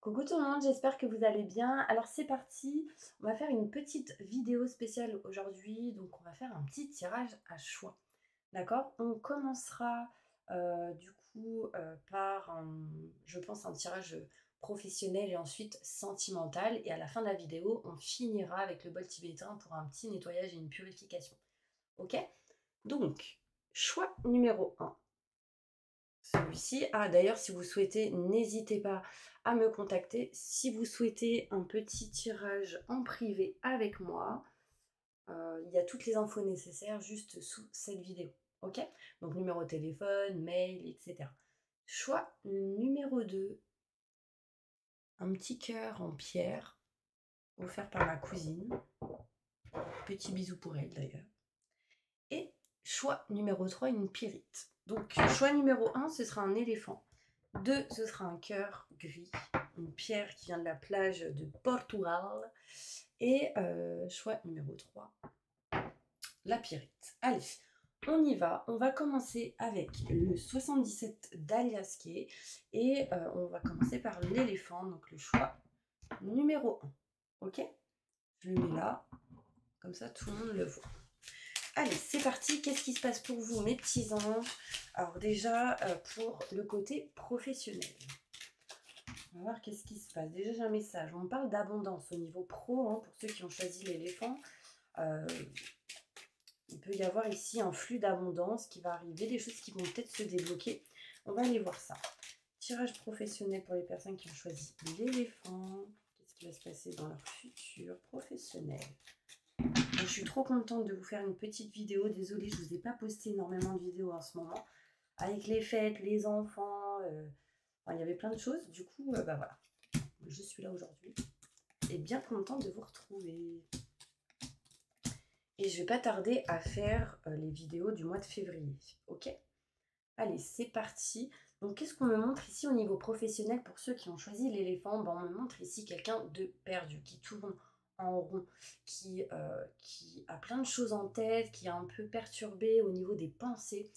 Coucou tout le monde, j'espère que vous allez bien. Alors c'est parti, on va faire une petite vidéo spéciale aujourd'hui. Donc on va faire un petit tirage à choix. D'accord? On commencera par, je pense, un tirage professionnel et ensuite sentimental. Et à la fin de la vidéo, on finira avec le bol tibétain pour un petit nettoyage et une purification. Ok? Donc, choix numéro un. Celui-ci. Ah, d'ailleurs, si vous souhaitez, n'hésitez pas à me contacter. Si vous souhaitez un petit tirage en privé avec moi, il y a toutes les infos nécessaires juste sous cette vidéo. Ok? Donc, numéro de téléphone, mail, etc. Choix numéro 2, un petit cœur en pierre offert par ma cousine. Petit bisou pour elle d'ailleurs. Et choix numéro 3, une pyrite. Donc, choix numéro 1, ce sera un éléphant. 2, ce sera un cœur gris, une pierre qui vient de la plage de Portugal. Et choix numéro 3, la pyrite. Allez, on y va. On va commencer avec le 77 d'Aliasqué. Et on va commencer par l'éléphant, donc le choix numéro 1. Ok? Je le mets là, comme ça tout le monde le voit. Allez, c'est parti. Qu'est-ce qui se passe pour vous, mes petits anges? Alors déjà, pour le côté professionnel. On va voir qu'est-ce qui se passe. Déjà, j'ai un message. On parle d'abondance au niveau pro, hein, pour ceux qui ont choisi l'éléphant. Il peut y avoir ici un flux d'abondance qui va arriver, des choses qui vont peut-être se débloquer. On va aller voir ça. Tirage professionnel pour les personnes qui ont choisi l'éléphant. Qu'est-ce qui va se passer dans leur futur professionnel? Donc, je suis trop contente de vous faire une petite vidéo. Désolée, je ne vous ai pas posté énormément de vidéos en ce moment. Avec les fêtes, les enfants, il y avait plein de choses. Du coup, bah voilà, je suis là aujourd'hui et bien contente de vous retrouver. Et je vais pas tarder à faire les vidéos du mois de février. Ok? Allez, c'est parti. Donc, qu'est-ce qu'on me montre ici au niveau professionnel pour ceux qui ont choisi l'éléphant? Ben, on me montre ici quelqu'un de perdu, qui tourne en rond, qui a plein de choses en tête, qui est un peu perturbé au niveau des pensées.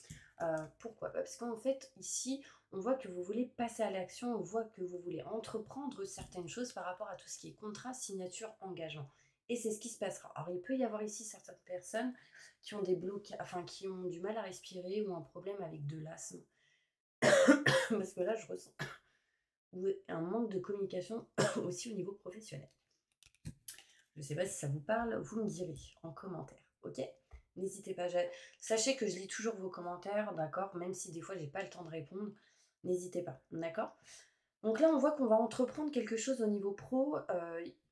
Pourquoi? Parce qu'en fait, ici, on voit que vous voulez passer à l'action, on voit que vous voulez entreprendre certaines choses par rapport à tout ce qui est contrat, signature, engagement. Et c'est ce qui se passera. Alors, il peut y avoir ici certaines personnes qui ont des blocages, enfin, qui ont du mal à respirer ou un problème avec de l'asthme. Parce que là, je ressens un manque de communication aussi au niveau professionnel. Je ne sais pas si ça vous parle, vous me direz en commentaire, ok? N'hésitez pas, sachez que je lis toujours vos commentaires, d'accord? Même si des fois, j'ai pas le temps de répondre, n'hésitez pas, d'accord? Donc là, on voit qu'on va entreprendre quelque chose au niveau pro.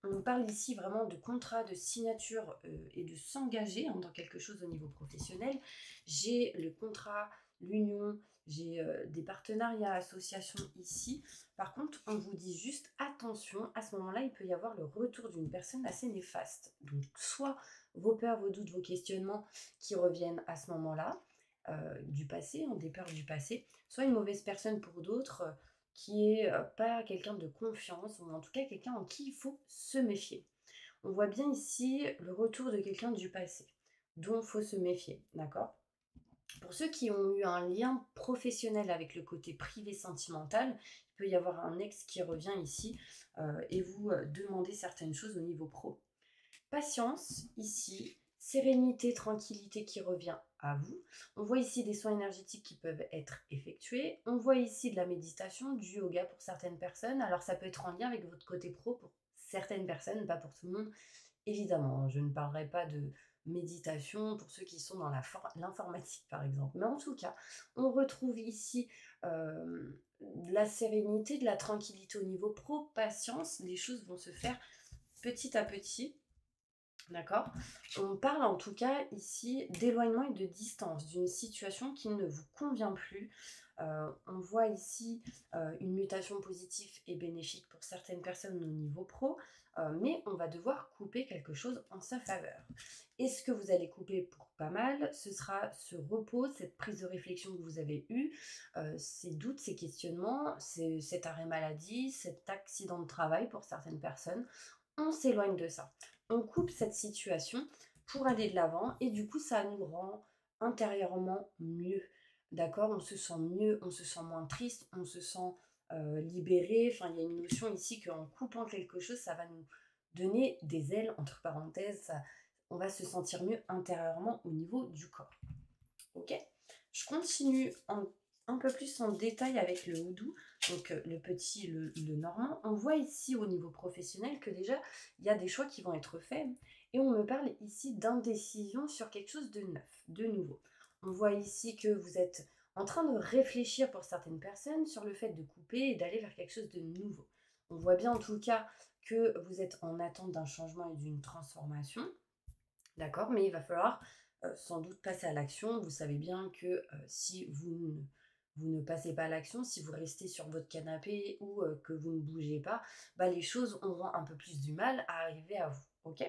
On parle ici vraiment de contrat, de signature et de s'engager dans quelque chose au niveau professionnel. J'ai le contrat, l'union, j'ai des partenariats, associations ici. Par contre, on vous dit juste attention, à ce moment-là, il peut y avoir le retour d'une personne assez néfaste. Donc, soit vos peurs, vos doutes, vos questionnements qui reviennent à ce moment-là, du passé, des peurs du passé, soit une mauvaise personne pour d'autres qui est pas quelqu'un de confiance, ou en tout cas quelqu'un en qui il faut se méfier. On voit bien ici le retour de quelqu'un du passé, dont il faut se méfier, d'accord? Pour ceux qui ont eu un lien professionnel avec le côté privé sentimental, il peut y avoir un ex qui revient ici et vous demander certaines choses au niveau pro. Patience, ici, sérénité, tranquillité qui revient à vous. On voit ici des soins énergétiques qui peuvent être effectués. On voit ici de la méditation, du yoga pour certaines personnes. Alors ça peut être en lien avec votre côté pro pour certaines personnes, pas pour tout le monde. Évidemment, je ne parlerai pas de méditation pour ceux qui sont dans l'informatique par exemple. Mais en tout cas, on retrouve ici de la sérénité, de la tranquillité au niveau pro, patience. Les choses vont se faire petit à petit. D'accord? On parle en tout cas ici d'éloignement et de distance, d'une situation qui ne vous convient plus. On voit ici une mutation positive et bénéfique pour certaines personnes au niveau pro, mais on va devoir couper quelque chose en sa faveur. Et ce que vous allez couper pour pas mal, ce sera ce repos, cette prise de réflexion que vous avez eue, ces doutes, ces questionnements, cet arrêt maladie, cet accident de travail pour certaines personnes. On s'éloigne de ça. On coupe cette situation pour aller de l'avant et du coup ça nous rend intérieurement mieux, d'accord? On se sent mieux, on se sent moins triste, on se sent libérer. Enfin, il y a une notion ici qu'en coupant quelque chose, ça va nous donner des ailes, entre parenthèses. On va se sentir mieux intérieurement au niveau du corps. Ok? Je continue un peu plus en détail avec le houdou, donc le petit, le normand. On voit ici au niveau professionnel que déjà, il y a des choix qui vont être faits. Et on me parle ici d'indécision sur quelque chose de neuf, de nouveau. On voit ici que vous êtes en train de réfléchir pour certaines personnes sur le fait de couper et d'aller vers quelque chose de nouveau. On voit bien en tout cas que vous êtes en attente d'un changement et d'une transformation. D'accord? Mais il va falloir sans doute passer à l'action. Vous savez bien que si vous ne passez pas à l'action, si vous restez sur votre canapé ou que vous ne bougez pas, bah, les choses auront un peu plus du mal à arriver à vous. Ok?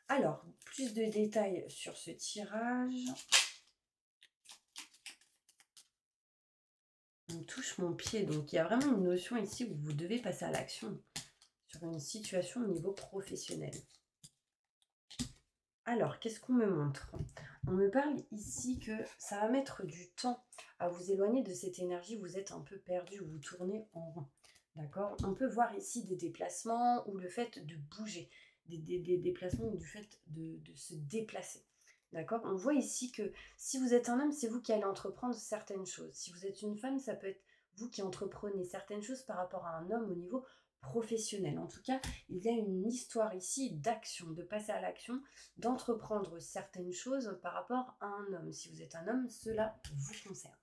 Alors, plus de détails sur ce tirage. On touche mon pied, donc il y a vraiment une notion ici où vous devez passer à l'action sur une situation au niveau professionnel. Alors, qu'est-ce qu'on me montre? On me parle ici que ça va mettre du temps à vous éloigner de cette énergie, vous êtes un peu perdu, vous tournez en rond. D'accord? On peut voir ici des déplacements ou le fait de bouger, des déplacements ou du fait de se déplacer. D'accord? On voit ici que si vous êtes un homme, c'est vous qui allez entreprendre certaines choses. Si vous êtes une femme, ça peut être vous qui entreprenez certaines choses par rapport à un homme au niveau professionnel. En tout cas, il y a une histoire ici d'action, de passer à l'action, d'entreprendre certaines choses par rapport à un homme. Si vous êtes un homme, cela vous concerne.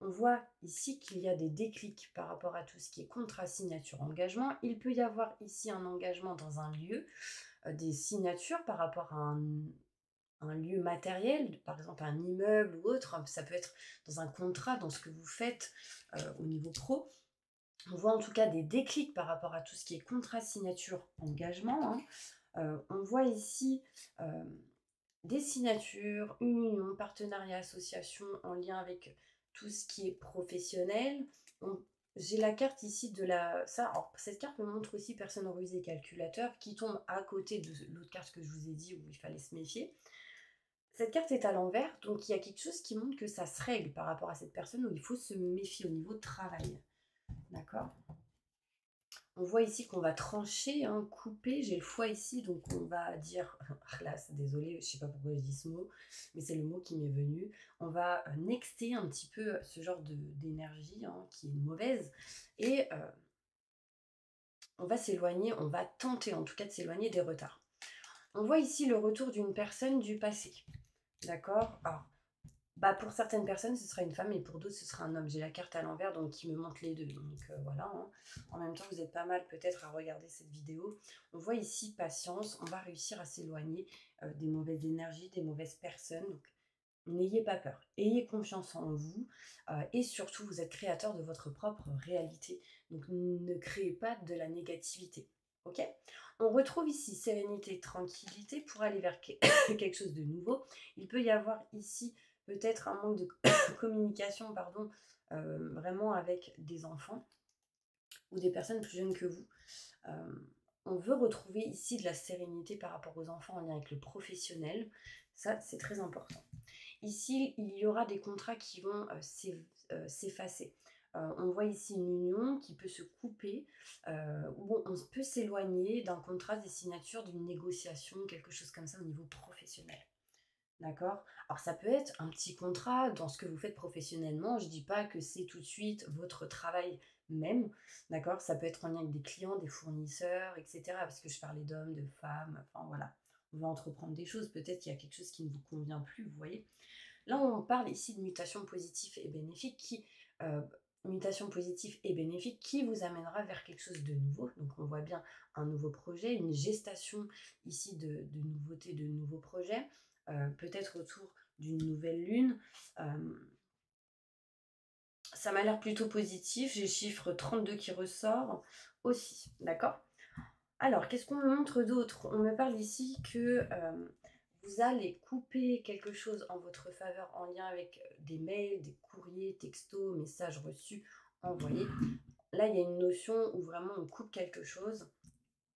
On voit ici qu'il y a des déclics par rapport à tout ce qui est contrat, signature, engagement. Il peut y avoir ici un engagement dans un lieu, des signatures par rapport à un lieu matériel, par exemple un immeuble ou autre. Ça peut être dans un contrat, dans ce que vous faites au niveau pro. On voit en tout cas des déclics par rapport à tout ce qui est contrat, signature, engagement. On voit ici des signatures, une union, partenariat, association en lien avec tout ce qui est professionnel. J'ai la carte ici de la... Alors, cette carte me montre aussi personne rusée calculateur qui tombe à côté de l'autre carte que je vous ai dit où il fallait se méfier. Cette carte est à l'envers, donc il y a quelque chose qui montre que ça se règle par rapport à cette personne où il faut se méfier au niveau travail. D'accord? On voit ici qu'on va trancher, hein, couper. J'ai le foie ici, donc on va dire, là, désolé, je ne sais pas pourquoi je dis ce mot, mais c'est le mot qui m'est venu. On va nexter un petit peu ce genre d'énergie hein, qui est mauvaise et on va s'éloigner, on va tenter en tout cas de s'éloigner des retards. On voit ici le retour d'une personne du passé. D'accord? Alors, bah pour certaines personnes, ce sera une femme et pour d'autres, ce sera un homme. J'ai la carte à l'envers, donc qui me montre les deux. Donc voilà. Hein. En même temps, vous êtes pas mal peut-être à regarder cette vidéo. On voit ici patience. On va réussir à s'éloigner des mauvaises énergies, des mauvaises personnes. Donc, n'ayez pas peur. Ayez confiance en vous. Et surtout, vous êtes créateur de votre propre réalité. Donc, ne créez pas de la négativité. Ok? On retrouve ici sérénité, tranquillité pour aller vers quelque chose de nouveau. Il peut y avoir ici peut-être un manque de communication, pardon, vraiment avec des enfants ou des personnes plus jeunes que vous. On veut retrouver ici de la sérénité par rapport aux enfants en lien avec le professionnel. Ça, c'est très important. Ici, il y aura des contrats qui vont s'effacer. On voit ici une union qui peut se couper, où on peut s'éloigner d'un contrat, des signatures, d'une négociation, quelque chose comme ça au niveau professionnel. D'accord? Alors ça peut être un petit contrat dans ce que vous faites professionnellement. Je ne dis pas que c'est tout de suite votre travail même. D'accord? Ça peut être en lien avec des clients, des fournisseurs, etc. Parce que je parlais d'hommes, de femmes, enfin voilà. On va entreprendre des choses. Peut-être qu'il y a quelque chose qui ne vous convient plus, vous voyez. Là, on parle ici de mutation positive et bénéfique mutation positive et bénéfique qui vous amènera vers quelque chose de nouveau. Donc on voit bien un nouveau projet, une gestation ici de nouveautés, de nouveaux projets. Peut-être autour d'une nouvelle lune. Ça m'a l'air plutôt positif. J'ai le chiffre 32 qui ressort aussi. D'accord? Alors, qu'est-ce qu'on me montre d'autre? On me parle ici que vous allez couper quelque chose en votre faveur en lien avec des mails, des courriers, textos, messages reçus, envoyés. Là, il y a une notion où vraiment on coupe quelque chose.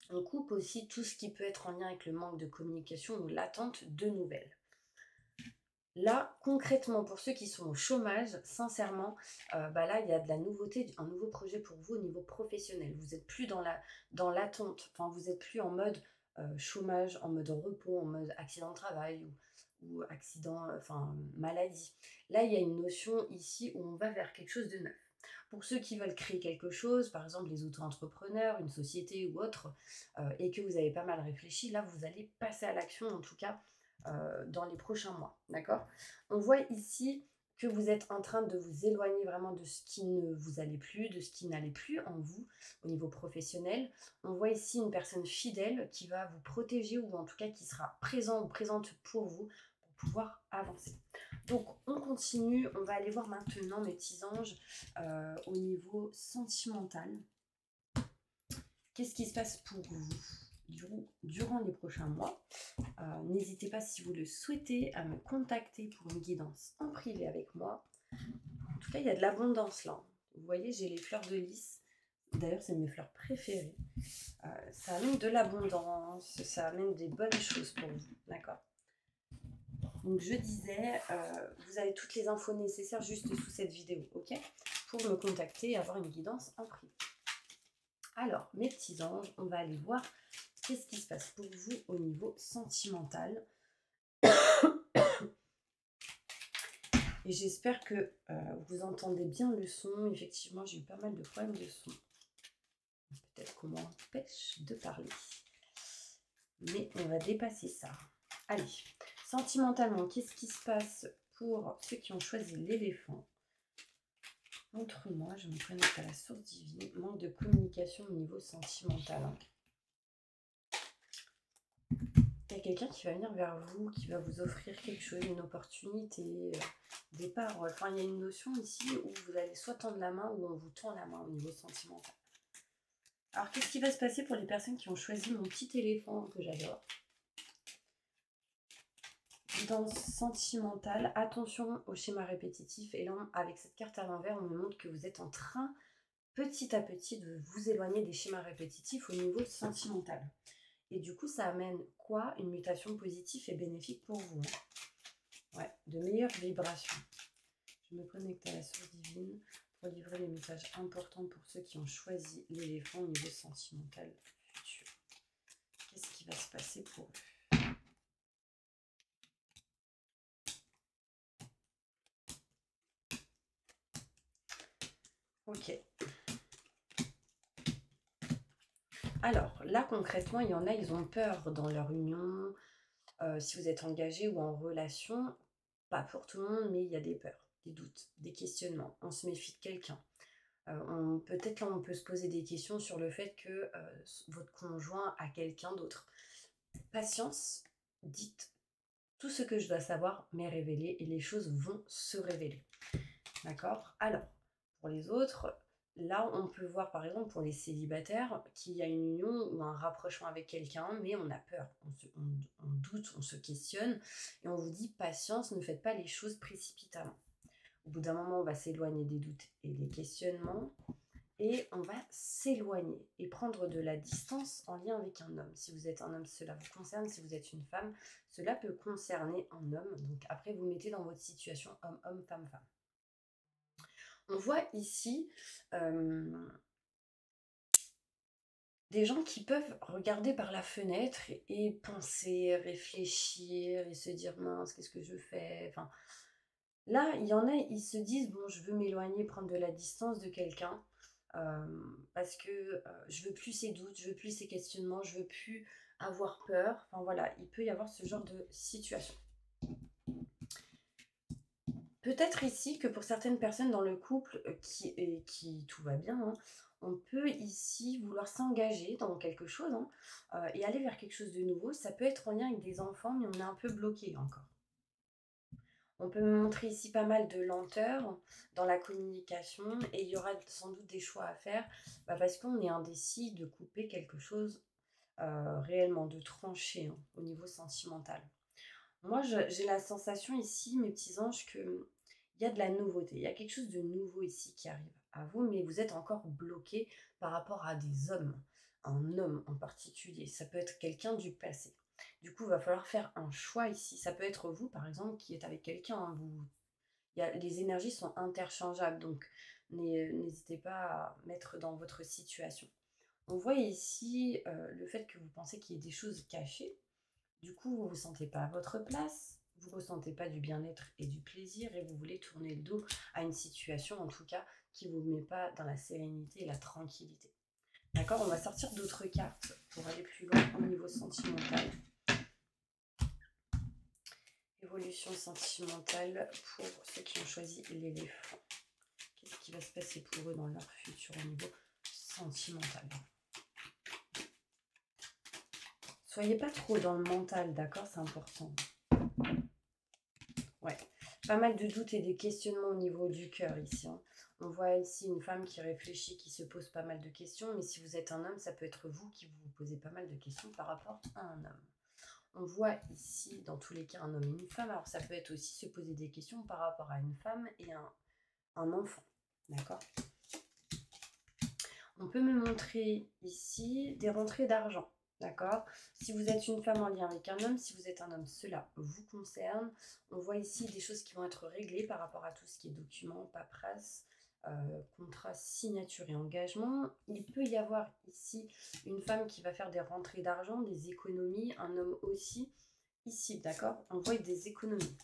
On coupe aussi tout ce qui peut être en lien avec le manque de communication ou l'attente de nouvelles. Là, concrètement, pour ceux qui sont au chômage, sincèrement, là, il y a de la nouveauté, un nouveau projet pour vous au niveau professionnel. Vous n'êtes plus dans l'attente, enfin, vous n'êtes plus en mode chômage, en mode repos, en mode accident de travail ou accident, enfin, maladie. Là, il y a une notion ici où on va vers quelque chose de neuf. Pour ceux qui veulent créer quelque chose, par exemple les auto-entrepreneurs, une société ou autre, et que vous avez pas mal réfléchi, là, vous allez passer à l'action, en tout cas, dans les prochains mois, d'accord? On voit ici que vous êtes en train de vous éloigner vraiment de ce qui ne vous allait plus, de ce qui n'allait plus en vous au niveau professionnel. On voit ici une personne fidèle qui va vous protéger ou en tout cas qui sera présent ou présente pour vous pour pouvoir avancer. Donc on continue, on va aller voir maintenant mes petits anges au niveau sentimental. Qu'est-ce qui se passe pour vous durant les prochains mois? N'hésitez pas, si vous le souhaitez, à me contacter pour une guidance en privé avec moi. En tout cas, il y a de l'abondance là. Vous voyez, j'ai les fleurs de lys. D'ailleurs, c'est mes fleurs préférées. Ça amène de l'abondance, ça amène des bonnes choses pour vous, d'accord? Donc, je disais, vous avez toutes les infos nécessaires juste sous cette vidéo, ok? Pour me contacter et avoir une guidance en privé. Alors, mes petits anges, on va aller voir qu'est-ce qui se passe pour vous au niveau sentimental. Et j'espère que vous entendez bien le son. Effectivement, j'ai eu pas mal de problèmes de son. Peut-être qu'on m'empêche de parler. Mais on va dépasser ça. Allez, sentimentalement, qu'est-ce qui se passe pour ceux qui ont choisi l'éléphant? Montre-moi, je me connecte à la source divine. Manque de communication au niveau sentimental. Il y a quelqu'un qui va venir vers vous, qui va vous offrir quelque chose, une opportunité, des paroles. Enfin, il y a une notion ici où vous allez soit tendre la main ou on vous tend la main au niveau sentimental. Alors, qu'est-ce qui va se passer pour les personnes qui ont choisi mon petit éléphant que j'adore? Dans sentimental, attention au schéma répétitif. Et là, avec cette carte à l'envers, on me montre que vous êtes en train, petit à petit, de vous éloigner des schémas répétitifs au niveau sentimental. Et du coup, ça amène quoi? Une mutation positive et bénéfique pour vous. Ouais, de meilleures vibrations. Je me connecte à la source divine pour livrer les messages importants pour ceux qui ont choisi l'éléphant au niveau sentimental futur. Qu'est-ce qui va se passer pour eux? Ok. Alors, là, concrètement, il y en a, ils ont peur dans leur union. Si vous êtes engagé ou en relation, pas pour tout le monde, mais il y a des peurs, des doutes, des questionnements. On se méfie de quelqu'un. Peut-être là, on peut se poser des questions sur le fait que votre conjoint a quelqu'un d'autre. Patience, dites tout ce que je dois savoir m'est révélé et les choses vont se révéler. D'accord? Alors, pour les autres, là, on peut voir par exemple pour les célibataires qu'il y a une union ou un rapprochement avec quelqu'un, mais on a peur, on doute, on se questionne et on vous dit patience, ne faites pas les choses précipitamment. Au bout d'un moment, on va s'éloigner des doutes et des questionnements et on va s'éloigner et prendre de la distance en lien avec un homme. Si vous êtes un homme, cela vous concerne. Si vous êtes une femme, cela peut concerner un homme. Donc après, vous mettez dans votre situation homme-homme, femme-femme. On voit ici des gens qui peuvent regarder par la fenêtre et penser, réfléchir et se dire mince, qu'est-ce que je fais? Enfin, là, il y en a, ils se disent bon, je veux m'éloigner, prendre de la distance de quelqu'un parce que je veux plus ces doutes, je veux plus ces questionnements, je veux plus avoir peur. Enfin voilà, il peut y avoir ce genre de situation. Peut-être ici que pour certaines personnes dans le couple qui tout va bien, hein, on peut ici vouloir s'engager dans quelque chose et aller vers quelque chose de nouveau. Ça peut être en lien avec des enfants, mais on est un peu bloqué encore. On peut me montrer ici pas mal de lenteur dans la communication et il y aura sans doute des choix à faire parce qu'on est indécis de couper quelque chose réellement, de trancher au niveau sentimental. Moi, j'ai la sensation ici, mes petits anges, qu'il y a de la nouveauté. Il y a quelque chose de nouveau ici qui arrive à vous, mais vous êtes encore bloqué par rapport à des hommes, un homme en particulier. Ça peut être quelqu'un du passé. Du coup, il va falloir faire un choix ici. Ça peut être vous, par exemple, qui êtes avec quelqu'un, hein. Les énergies sont interchangeables, donc n'hésitez pas à mettre dans votre situation. On voit ici le fait que vous pensez qu'il y ait des choses cachées. Du coup, vous ne vous sentez pas à votre place, vous ne ressentez pas du bien-être et du plaisir et vous voulez tourner le dos à une situation, en tout cas, qui ne vous met pas dans la sérénité et la tranquillité. D'accord? On va sortir d'autres cartes pour aller plus loin au niveau sentimental. Évolution sentimentale pour ceux qui ont choisi l'éléphant. Qu'est-ce qui va se passer pour eux dans leur futur au niveau sentimental? Soyez pas trop dans le mental, d'accord? C'est important. Ouais, pas mal de doutes et des questionnements au niveau du cœur ici, hein. On voit ici une femme qui réfléchit, qui se pose pas mal de questions, mais si vous êtes un homme, ça peut être vous qui vous posez pas mal de questions par rapport à un homme. On voit ici, dans tous les cas, un homme et une femme. Alors, ça peut être aussi se poser des questions par rapport à une femme et un enfant. D'accord? On peut me montrer ici des rentrées d'argent. D'accord? Si vous êtes une femme en lien avec un homme, si vous êtes un homme, cela vous concerne. On voit ici des choses qui vont être réglées par rapport à tout ce qui est documents, paperasse, contrat, signature et engagement. Il peut y avoir ici une femme qui va faire des rentrées d'argent, des économies, un homme aussi. Ici, d'accord? On voit des économies.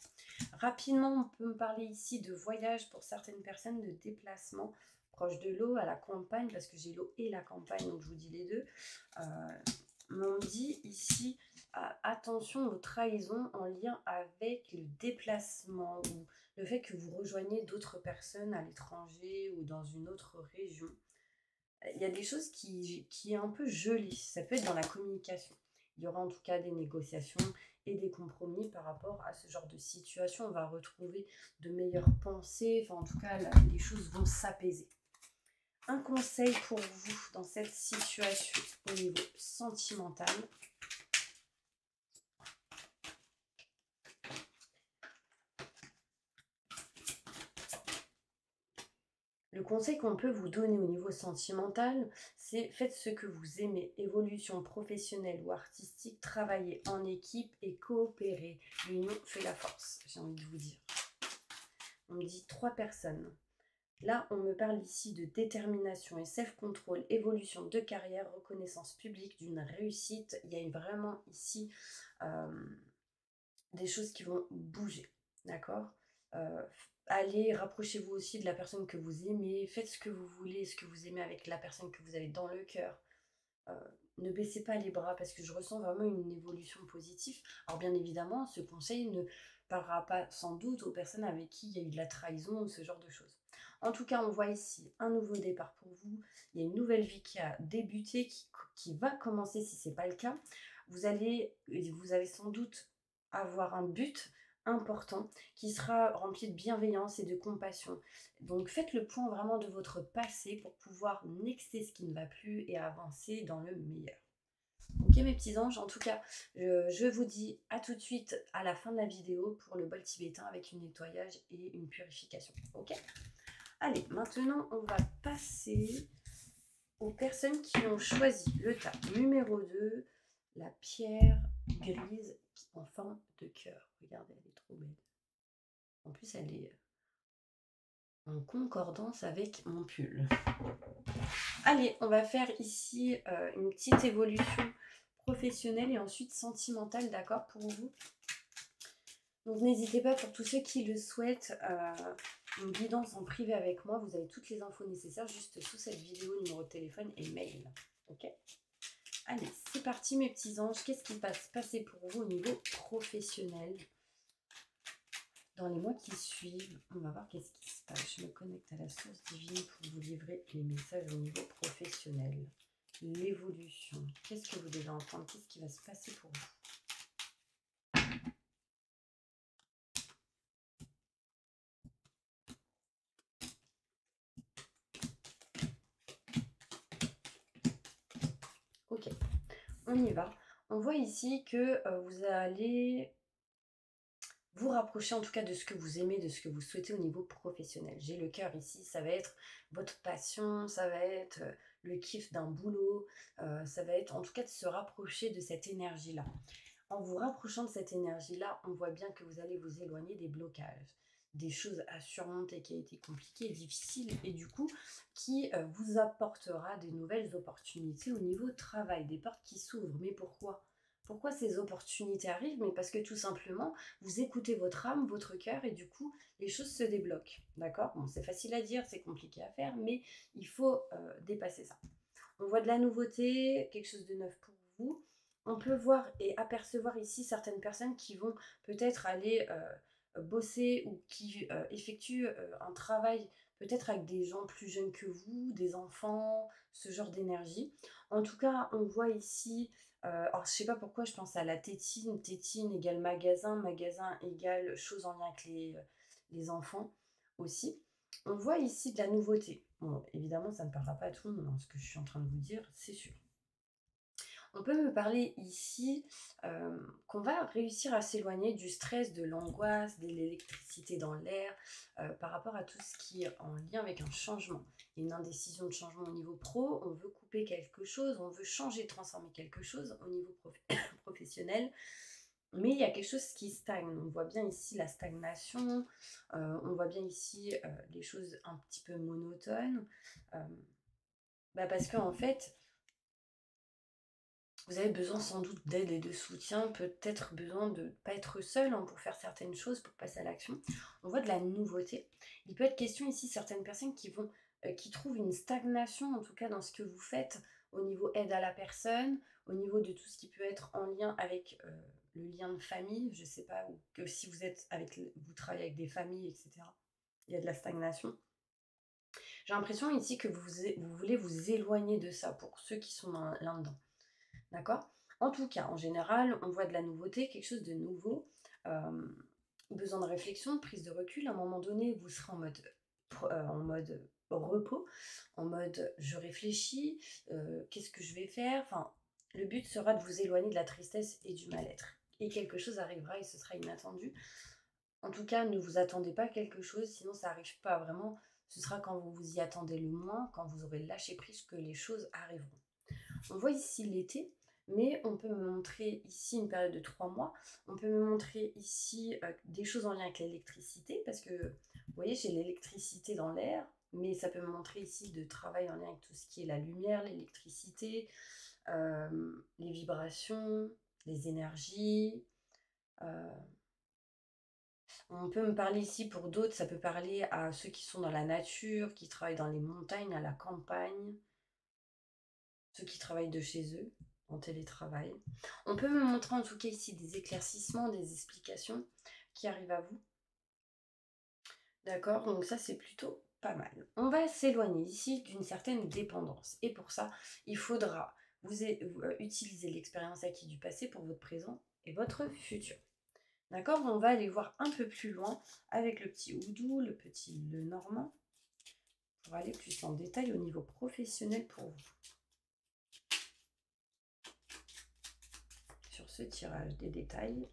Rapidement, on peut me parler ici de voyage pour certaines personnes, de déplacement proche de l'eau, à la campagne, parce que j'ai l'eau et la campagne, donc je vous dis les deux. On dit ici, attention aux trahisons en lien avec le déplacement ou le fait que vous rejoignez d'autres personnes à l'étranger ou dans une autre région. Il y a des choses qui est un peu gelées, ça peut être dans la communication. Il y aura en tout cas des négociations et des compromis par rapport à ce genre de situation. On va retrouver de meilleures pensées, enfin en tout cas les choses vont s'apaiser. Un conseil pour vous dans cette situation au niveau sentimental. Le conseil qu'on peut vous donner au niveau sentimental, c'est faites ce que vous aimez. Évolution professionnelle ou artistique, travaillez en équipe et coopérez. L'union fait la force, j'ai envie de vous dire. On me dit 3 personnes. Là, on me parle ici de détermination et self-control, évolution de carrière, reconnaissance publique, d'une réussite. Il y a vraiment ici des choses qui vont bouger, d'accord? Allez, rapprochez-vous aussi de la personne que vous aimez, faites ce que vous voulez, ce que vous aimez avec la personne que vous avez dans le cœur. Ne baissez pas les bras parce que je ressens vraiment une évolution positive. Alors bien évidemment, ce conseil ne parlera pas sans doute aux personnes avec qui il y a eu de la trahison ou ce genre de choses. En tout cas, on voit ici un nouveau départ pour vous. Il y a une nouvelle vie qui a débuté, qui va commencer si ce n'est pas le cas. Vous avez sans doute avoir un but important qui sera rempli de bienveillance et de compassion. Donc faites le point vraiment de votre passé pour pouvoir nexter ce qui ne va plus et avancer dans le meilleur. Ok mes petits anges, en tout cas, je vous dis à tout de suite à la fin de la vidéo pour le bol tibétain avec un nettoyage et une purification. Ok? Allez, maintenant on va passer aux personnes qui ont choisi le tas numéro 2, la pierre grise en forme de cœur. Regardez, elle est trop belle. En plus, elle est en concordance avec mon pull. Allez, on va faire ici une petite évolution professionnelle et ensuite sentimentale, d'accord, pour vous. Donc n'hésitez pas, pour tous ceux qui le souhaitent, une guidance en privé avec moi. Vous avez toutes les infos nécessaires juste sous cette vidéo, numéro de téléphone et mail. Ok? Allez, c'est parti mes petits anges. Qu'est-ce qui va se passer pour vous au niveau professionnel? Dans les mois qui suivent, on va voir qu'est-ce qui se passe. Je me connecte à la source divine pour vous livrer les messages au niveau professionnel. L'évolution. Qu'est-ce que vous devez entendre? Qu'est-ce qui va se passer pour vous? Ok, on y va. On voit ici que vous allez vous rapprocher en tout cas de ce que vous aimez, de ce que vous souhaitez au niveau professionnel. J'ai le cœur ici, ça va être votre passion, ça va être le kiff d'un boulot, ça va être en tout cas de se rapprocher de cette énergie-là. en vous rapprochant de cette énergie-là, on voit bien que vous allez vous éloigner des blocages, des choses à surmonter qui a été compliquées et difficiles, et du coup, qui vous apportera des nouvelles opportunités au niveau travail, des portes qui s'ouvrent. Mais pourquoi? Pourquoi ces opportunités arrivent? Mais parce que tout simplement, vous écoutez votre âme, votre cœur, et du coup, les choses se débloquent. D'accord? Bon, c'est facile à dire, c'est compliqué à faire, mais il faut dépasser ça. On voit de la nouveauté, quelque chose de neuf pour vous. On peut voir et apercevoir ici certaines personnes qui vont peut-être aller bosser ou qui effectuent un travail peut-être avec des gens plus jeunes que vous, des enfants, ce genre d'énergie. En tout cas, on voit ici, alors je sais pas pourquoi je pense à la tétine, tétine égale magasin, magasin égale chose en lien avec les enfants aussi. On voit ici de la nouveauté. Bon, évidemment, ça ne parlera pas à tout le monde, hein, ce que je suis en train de vous dire, c'est sûr. On peut me parler ici qu'on va réussir à s'éloigner du stress, de l'angoisse, de l'électricité dans l'air, par rapport à tout ce qui est en lien avec un changement. Il y a une indécision de changement au niveau pro, on veut couper quelque chose, on veut changer, transformer quelque chose au niveau professionnel. Mais il y a quelque chose qui stagne. On voit bien ici la stagnation, on voit bien ici les choses un petit peu monotones. euh, Parce qu'en fait, vous avez besoin sans doute d'aide et de soutien, peut-être besoin de ne pas être seul hein, pour faire certaines choses, pour passer à l'action. On voit de la nouveauté. Il peut être question ici certaines personnes qui trouvent une stagnation, en tout cas dans ce que vous faites, au niveau aide à la personne, au niveau de tout ce qui peut être en lien avec le lien de famille, je ne sais pas, ou que si vous travaillez avec des familles, etc. Il y a de la stagnation. J'ai l'impression ici que vous voulez vous éloigner de ça pour ceux qui sont là-dedans. D'accord? En tout cas, en général, on voit de la nouveauté, quelque chose de nouveau. Besoin de réflexion, de prise de recul. À un moment donné, vous serez en mode repos, en mode je réfléchis, qu'est-ce que je vais faire? Enfin, le but sera de vous éloigner de la tristesse et du mal-être. Et quelque chose arrivera et ce sera inattendu. En tout cas, ne vous attendez pas à quelque chose, sinon ça n'arrive pas vraiment. Ce sera quand vous vous y attendez le moins, quand vous aurez lâché prise, que les choses arriveront. On voit ici l'été, mais on peut me montrer ici une période de 3 mois. On peut me montrer ici des choses en lien avec l'électricité, parce que vous voyez, j'ai l'électricité dans l'air, mais ça peut me montrer ici de travail en lien avec tout ce qui est la lumière, l'électricité, les vibrations, les énergies. euh, on peut me parler ici pour d'autres, ça peut parler à ceux qui sont dans la nature, qui travaillent dans les montagnes, à la campagne, ceux qui travaillent de chez eux, en télétravail. On peut me montrer en tout cas ici des éclaircissements, des explications qui arrivent à vous. D'accord? Donc ça, c'est plutôt pas mal. On va s'éloigner ici d'une certaine dépendance. Et pour ça, il faudra utiliser l'expérience acquise du passé pour votre présent et votre futur. D'accord? On va aller voir un peu plus loin avec le petit Oudou, le petit Lenormand, pour aller plus en détail au niveau professionnel pour vous. Sur ce tirage des détails,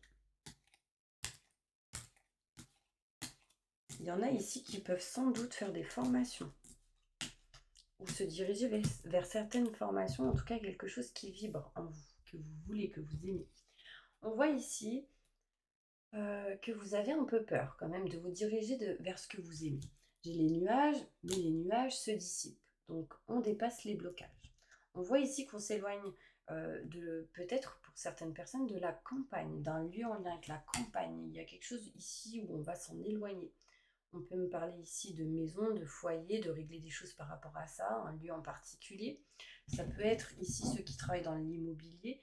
il y en a ici qui peuvent sans doute faire des formations ou se diriger vers certaines formations, en tout cas quelque chose qui vibre en vous, que vous voulez, que vous aimez. On voit ici que vous avez un peu peur quand même de vous diriger vers ce que vous aimez. J'ai les nuages, mais les nuages se dissipent. Donc on dépasse les blocages. On voit ici qu'on s'éloigne peut-être pour certaines personnes de la campagne, d'un lieu en lien avec la campagne. Il y a quelque chose ici où on va s'en éloigner. On peut me parler ici de maison, de foyer, de régler des choses par rapport à ça, un lieu en particulier. Ça peut être ici ceux qui travaillent dans l'immobilier.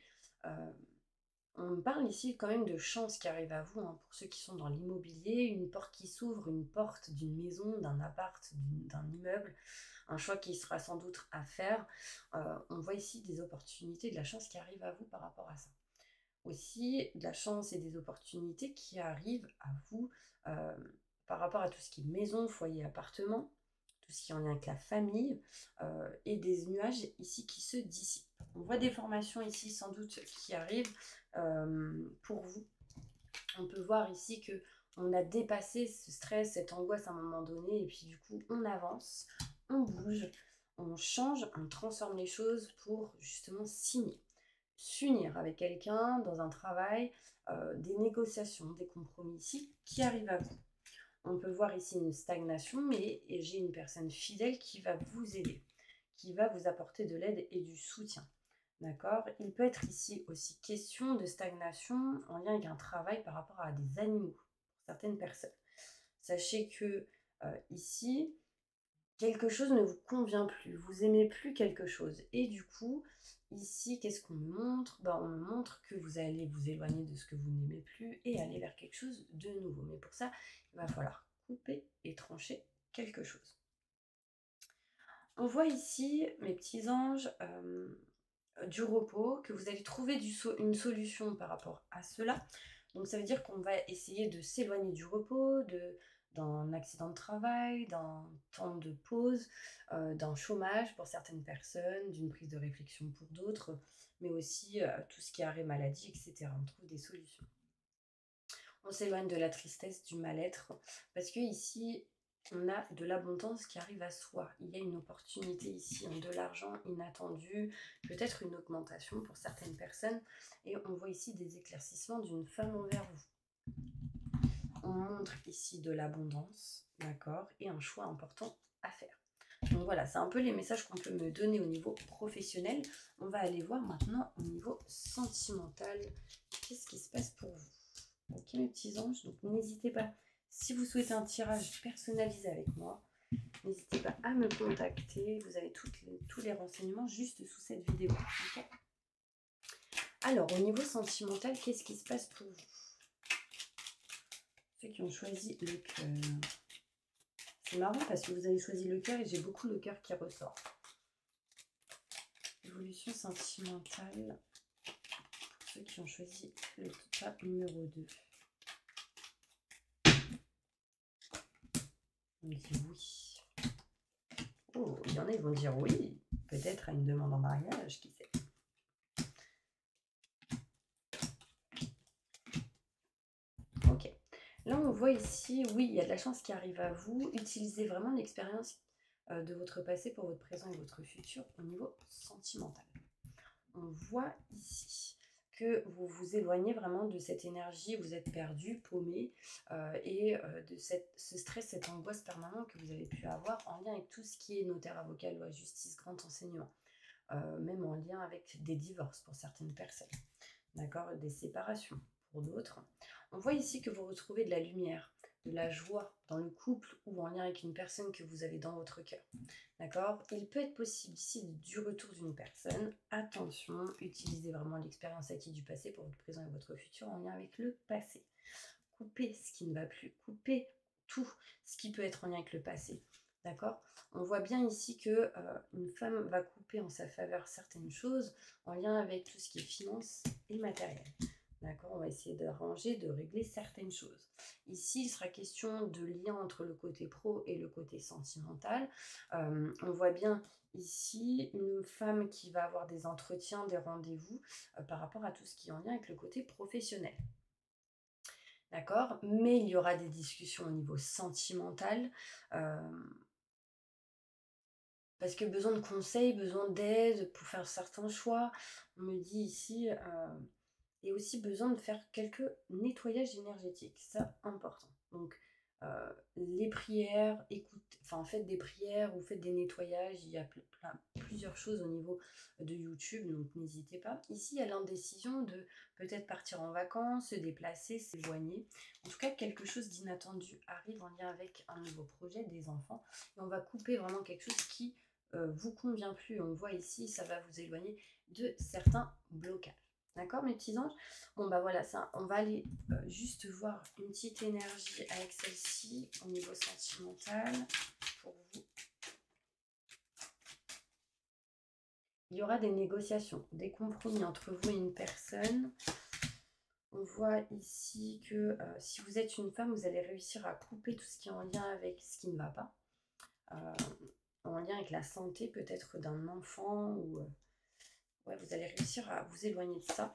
On me parle ici quand même de chance qui arrive à vous, hein, pour ceux qui sont dans l'immobilier, une porte qui s'ouvre, une porte d'une maison, d'un appart, d'un immeuble, un choix qui sera sans doute à faire. On voit ici des opportunités, de la chance qui arrive à vous par rapport à ça. Aussi, de la chance et des opportunités qui arrivent à vous par rapport à tout ce qui est maison, foyer, appartement, tout ce qui est en lien avec la famille, et des nuages ici qui se dissipent. On voit des formations ici sans doute qui arrivent pour vous. On peut voir ici que on a dépassé ce stress, cette angoisse à un moment donné, et puis du coup on avance, on bouge, on change, on transforme les choses pour justement signer. s'unir avec quelqu'un dans un travail, des négociations, des compromis ici qui arrivent à vous. On peut voir ici une stagnation, mais j'ai une personne fidèle qui va vous aider, qui va vous apporter de l'aide et du soutien. D'accord? Il peut être ici aussi question de stagnation en lien avec un travail par rapport à des animaux, pour certaines personnes. Sachez que ici, quelque chose ne vous convient plus, vous aimez plus quelque chose. Et du coup, ici, qu'est-ce qu'on me montre? On me montre que vous allez vous éloigner de ce que vous n'aimez plus et aller vers quelque chose de nouveau. Mais pour ça, il va falloir couper et trancher quelque chose. On voit ici, mes petits anges, du repos, que vous allez trouver une solution par rapport à cela. Donc ça veut dire qu'on va essayer de s'éloigner du repos, d'un accident de travail, d'un temps de pause, d'un chômage pour certaines personnes, d'une prise de réflexion pour d'autres, mais aussi tout ce qui est arrêt maladie, etc. On trouve des solutions. On s'éloigne de la tristesse, du mal-être, parce que ici, on a de l'abondance qui arrive à soi. Il y a une opportunité ici, de l'argent inattendu, peut-être une augmentation pour certaines personnes. Et on voit ici des éclaircissements d'une femme envers vous. On montre ici de l'abondance, d'accord, et un choix important à faire. Donc voilà, c'est un peu les messages qu'on peut me donner au niveau professionnel. On va aller voir maintenant au niveau sentimental. Qu'est-ce qui se passe pour vous? Ok mes petits anges, donc n'hésitez pas, si vous souhaitez un tirage personnalisé avec moi, n'hésitez pas à me contacter, vous avez tous les renseignements juste sous cette vidéo. Okay. Alors au niveau sentimental, qu'est-ce qui se passe pour vous? Ceux qui ont choisi le cœur. C'est marrant parce que vous avez choisi le cœur et j'ai beaucoup le cœur qui ressort. Évolution sentimentale pour ceux qui ont choisi le top numéro 2. On dit oui. Oh, il y en a, ils vont dire oui. Peut-être à une demande en mariage, qui sait. Ok. Là, on voit ici, oui, il y a de la chance qui arrive à vous. Utilisez vraiment l'expérience de votre passé pour votre présent et votre futur au niveau sentimental. On voit ici que vous vous éloignez vraiment de cette énergie, vous êtes perdu, paumé, et de ce stress, cette angoisse permanente que vous avez pu avoir en lien avec tout ce qui est notaire, avocat, loi, justice, grand enseignement, même en lien avec des divorces pour certaines personnes, d'accord, des séparations pour d'autres. On voit ici que vous retrouvez de la lumière, de la joie dans le couple ou en lien avec une personne que vous avez dans votre cœur. D'accord? Il peut être possible ici du retour d'une personne. Attention, utilisez vraiment l'expérience acquise du passé pour votre présent et votre futur en lien avec le passé. Coupez ce qui ne va plus, coupez tout ce qui peut être en lien avec le passé. D'accord? On voit bien ici que une femme va couper en sa faveur certaines choses en lien avec tout ce qui est finance et matériel. D'accord, on va essayer d'arranger, de régler certaines choses. Ici, il sera question de lien entre le côté pro et le côté sentimental. On voit bien ici une femme qui va avoir des entretiens, des rendez-vous par rapport à tout ce qui est en lien avec le côté professionnel. D'accord, mais il y aura des discussions au niveau sentimental. Parce que besoin de conseils, besoin d'aide pour faire certains choix. On me dit ici... et aussi besoin de faire quelques nettoyages énergétiques, ça important. Donc les prières, faites des prières ou faites des nettoyages, il y a plusieurs choses au niveau de YouTube, donc n'hésitez pas. Ici, il y a l'indécision de peut-être partir en vacances, se déplacer, s'éloigner. En tout cas, quelque chose d'inattendu arrive en lien avec un nouveau projet, des enfants, et on va couper vraiment quelque chose qui vous convient plus. On voit ici, ça va vous éloigner de certains blocages. D'accord, mes petits anges? Bon, bah voilà, ça, on va aller juste voir une petite énergie avec celle-ci au niveau sentimental pour vous. Il y aura des négociations, des compromis entre vous et une personne. On voit ici que si vous êtes une femme, vous allez réussir à couper tout ce qui est en lien avec ce qui ne va pas. En lien avec la santé peut-être d'un enfant ou... ouais, vous allez réussir à vous éloigner de ça.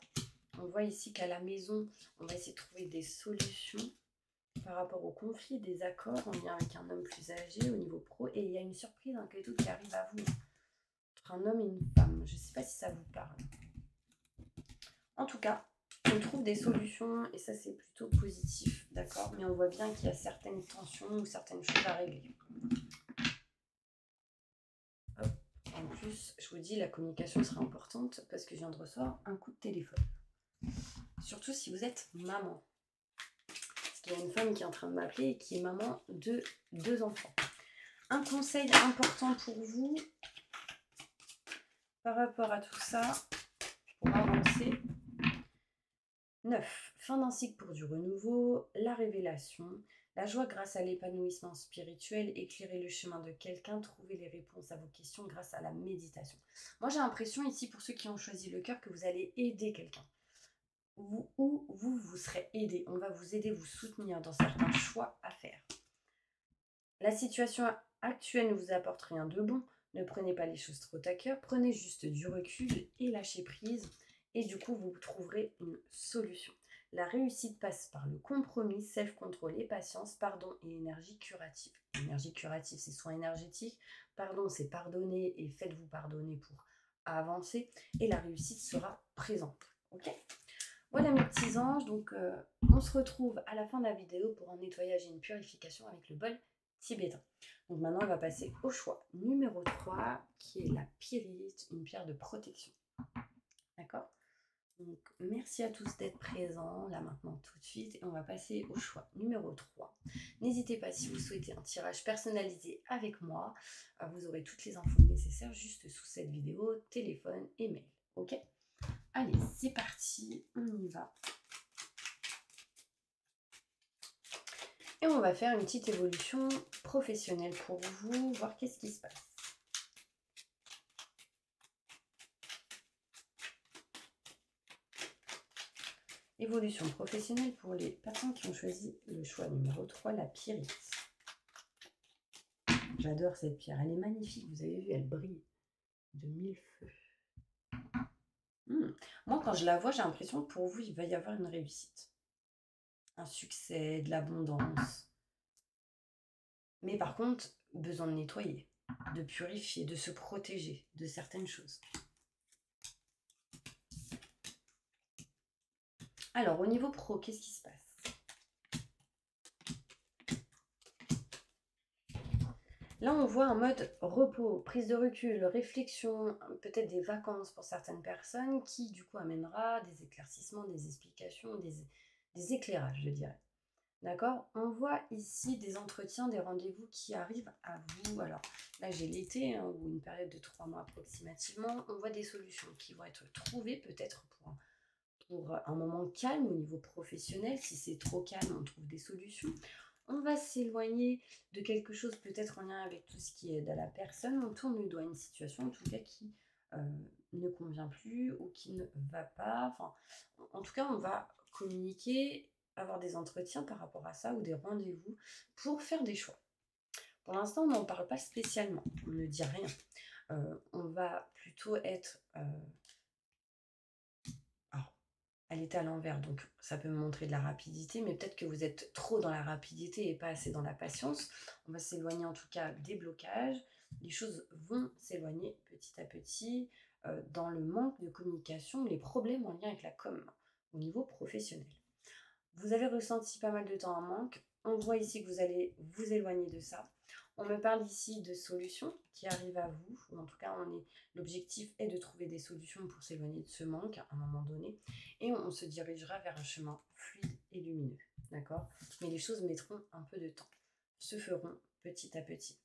On voit ici qu'à la maison, on va essayer de trouver des solutions par rapport au conflit, des accords en lien avec un homme plus âgé au niveau pro. Et il y a une surprise, un cadeau qui arrive à vous, entre un homme et une femme. Je ne sais pas si ça vous parle. tout cas, on trouve des solutions et ça c'est plutôt positif, d'accord? Mais on voit bien qu'il y a certaines tensions ou certaines choses à régler. Hop. En plus, je vous dis, la communication sera importante parce que je viens de recevoir un coup de téléphone. Surtout si vous êtes maman. Parce qu'il y a une femme qui est en train de m'appeler et qui est maman de 2 enfants. Un conseil important pour vous par rapport à tout ça, pour avancer. 9. Fin d'un cycle pour du renouveau, la révélation, la joie grâce à l'épanouissement spirituel, éclairer le chemin de quelqu'un, trouver les réponses à vos questions grâce à la méditation. Moi j'ai l'impression ici, pour ceux qui ont choisi le cœur, que vous allez aider quelqu'un. Vous serez aidé. On va vous aider, vous soutenir dans certains choix à faire. La situation actuelle ne vous apporte rien de bon. Ne prenez pas les choses trop à cœur. Prenez juste du recul et lâchez prise. Et du coup, vous trouverez une solution. La réussite passe par le compromis, self-control et patience, pardon et énergie curative. L'énergie curative, c'est soin énergétique. Pardon, c'est pardonner et faites-vous pardonner pour avancer. Et la réussite sera présente. Ok ? Voilà mes petits anges. Donc, on se retrouve à la fin de la vidéo pour un nettoyage et une purification avec le bol tibétain. Donc maintenant, on va passer au choix numéro 3, qui est la pyrite, une pierre de protection. D'accord ? Donc, merci à tous d'être présents, là maintenant tout de suite. Et on va passer au choix numéro 3. N'hésitez pas, si vous souhaitez un tirage personnalisé avec moi, vous aurez toutes les infos nécessaires juste sous cette vidéo, téléphone et mail. Ok ? Allez, c'est parti, on y va. Et on va faire une petite évolution professionnelle pour vous, voir qu'est-ce qui se passe. Évolution professionnelle pour les personnes qui ont choisi le choix numéro 3, la pyrite. J'adore cette pierre, elle est magnifique, vous avez vu, elle brille de 1000 feux. Moi, quand je la vois, j'ai l'impression que pour vous, il va y avoir une réussite. Un succès, de l'abondance. Mais par contre, besoin de nettoyer, de purifier, de se protéger de certaines choses. Alors, au niveau pro, qu'est-ce qui se passe? Là, on voit un mode repos, prise de recul, réflexion, peut-être des vacances pour certaines personnes qui, du coup, amènera des éclaircissements, des explications, des éclairages, je dirais. D'accord? On voit ici des entretiens, des rendez-vous qui arrivent à vous. Alors, là, j'ai l'été, hein, ou une période de 3 mois approximativement. On voit des solutions qui vont être trouvées, peut-être pour un moment calme au niveau professionnel. Si c'est trop calme, on trouve des solutions. On va s'éloigner de quelque chose peut-être en lien avec tout ce qui aide à la personne. On tourne le doigt à une situation, en tout cas, qui ne convient plus ou qui ne va pas. Enfin, en tout cas, on va communiquer, avoir des entretiens par rapport à ça ou des rendez-vous pour faire des choix. Pour l'instant, on n'en parle pas spécialement. On ne dit rien. On va plutôt être... Elle était à l'envers, donc ça peut me montrer de la rapidité, mais peut-être que vous êtes trop dans la rapidité et pas assez dans la patience. On va s'éloigner en tout cas des blocages. Les choses vont s'éloigner petit à petit dans le manque de communication, les problèmes en lien avec la com au niveau professionnel. Vous avez ressenti pas mal de temps en manque. On voit ici que vous allez vous éloigner de ça. On me parle ici de solutions qui arrivent à vous, ou en tout cas, l'objectif est de trouver des solutions pour s'éloigner de ce manque à un moment donné, et on se dirigera vers un chemin fluide et lumineux, d'accord? Mais les choses mettront un peu de temps, se feront petit à petit.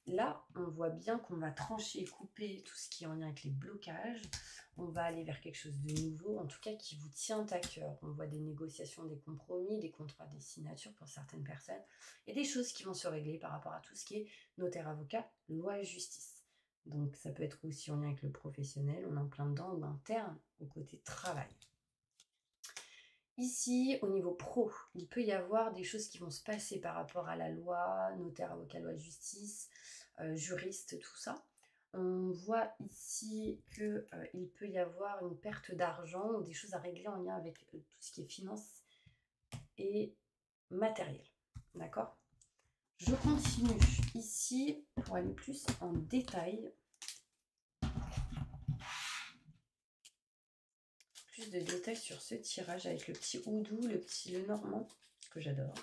Là, on voit bien qu'on va trancher et couper tout ce qui est en lien avec les blocages. On va aller vers quelque chose de nouveau, en tout cas qui vous tient à cœur. On voit des négociations, des compromis, des contrats, des signatures pour certaines personnes et des choses qui vont se régler par rapport à tout ce qui est notaire, avocat, loi et justice. Donc ça peut être aussi en lien avec le professionnel, on est en plein dedans, ou interne, au côté travail. Ici, au niveau pro, il peut y avoir des choses qui vont se passer par rapport à la loi, notaire, avocat, loi, justice, juriste, tout ça. On voit ici qu'il peut y avoir une perte d'argent ou des choses à régler en lien avec tout ce qui est finance et matériel. D'accord? Je continue ici pour aller plus en détail. plus de détails sur ce tirage avec le petit houdou, le petit Lenormand, que j'adore.